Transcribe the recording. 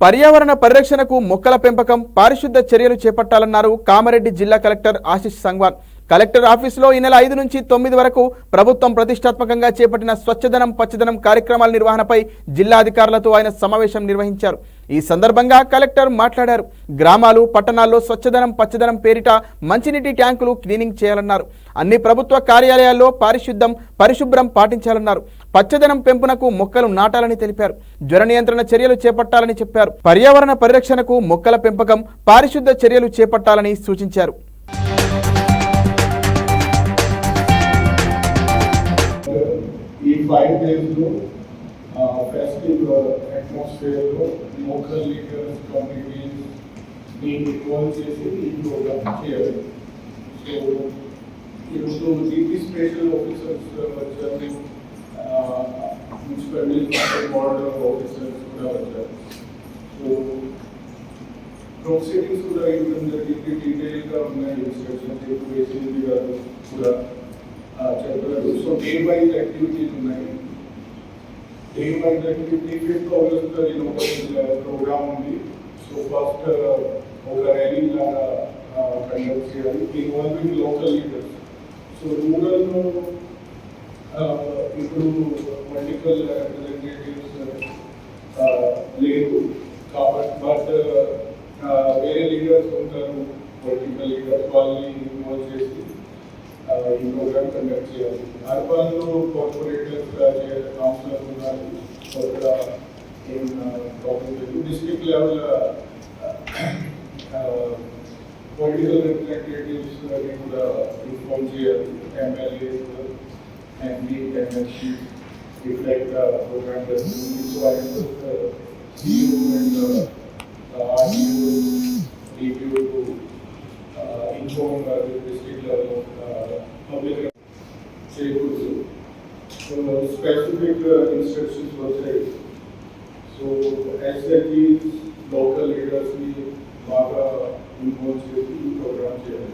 పర్యావరణ పరిరక్షణకు మొక్కల పెంపకం పారిశుద్ధ చర్యలు చేపట్టాలన్నారు కామారెడ్డి జిల్లా కలెక్టర్ ఆశిష్ సంగ్వాన్. కలెక్టర్ ఆఫీసులో ఈ నెల 5 నుంచి 9 వరకు ప్రభుత్వం ప్రతిష్టాత్మకంగా చేపట్టిన స్వచ్ఛదనం పచ్చదనం కార్యక్రమాల నిర్వహణపై జిల్లా అధికారులతో ఆయన సమావేశం నిర్వహించారు. ఈ సందర్భంగా కలెక్టర్ మాట్లాడారు. గ్రామాలు పట్టణాల్లో స్వచ్ఛదనం పచ్చదనం పేరిట మంచినీటి ట్యాంకులు క్లీనింగ్ చేయాలన్నారు. అన్ని ప్రభుత్వ కార్యాలయాల్లో పరిశుభ్రం పాటించాలన్నారు. పచ్చదనం పెంపునకు మొక్కలు నాటాలని తెలిపారు. జ్వర నియంత్రణ చర్యలు చేపట్టాలని చెప్పారు. పర్యావరణ పరిరక్షణకు మొక్కల పెంపకం పారిశుద్ధ చర్యలు చేపట్టాలని సూచించారు. ఈ 5 days లో ఫెస్టివ్ అట్మాస్ఫియర్ లో లోకల్ లీడర్స్ కమ్యూనిటీస్ ని ఇన్వాల్వ్ చేసి ఈ ప్రోగ్రామ్ చేయాలి. సో ఈరోజు జీపీ స్పెషల్ ఆఫీసర్స్ వచ్చారు, మున్సిపల్ బార్డర్ ఆఫీసర్స్ కూడా వచ్చారు. సో ప్రొసీడింగ్స్ కూడా ఇవ్వడం జరిగింది, డీటెయిల్గా ఉన్నాయి ఇన్స్ట్రక్షన్స్ ఎప్పుడు వేసింది గారు కూడా చెప్పారు. సో డే వైజ్ యాక్టివిటీస్ ఉన్నాయి. Day wise activity 5th August programme ఉంది. సో ఫస్ట్ ఒక ర్యాలీ లాగా కండక్ట్ చేయాలి ఇన్వాల్వింగ్ లోకల్ లీడర్స్. సో రూరల్లో ఇప్పుడు పొలిటికల్ రిప్రజెంటేటివ్స్ లేరు కాబట్టి, బట్ వేరే లీడర్స్ ఉంటారు, పొలిటికల్ లీడర్స్, వాళ్ళని ఇన్వాల్వ్ చేసి ఈ ప్రోగ్రామ్ కండక్ట్ చేయాలి. అర్బన్లో కార్పొరేటర్స్ కౌన్సిలర్స్ ఉన్నారు, డిస్ట్రిక్ట్ లెవెల్ పొలిటికల్ రిప్రజెంటేటివ్స్ కూడా ఇన్ఫార్మ్ చేయాలి. ఎమ్మెల్యేస్ ఎంపీ ఎమ్మెల్సీ ఇట్లా ప్రోగ్రామ్ చేస్తుంది. So I CEO and RTO DPO inform district level public చేయకూడదు. సో స్పెసిఫిక్ ఇన్స్ట్రక్షన్స్ వచ్చాయి. సో ఎస్ఐటీస్ లోకల్ లీడర్స్ని బాగా ఇన్వాల్వ్ చేసి ఈ ప్రోగ్రామ్ చేయాలి.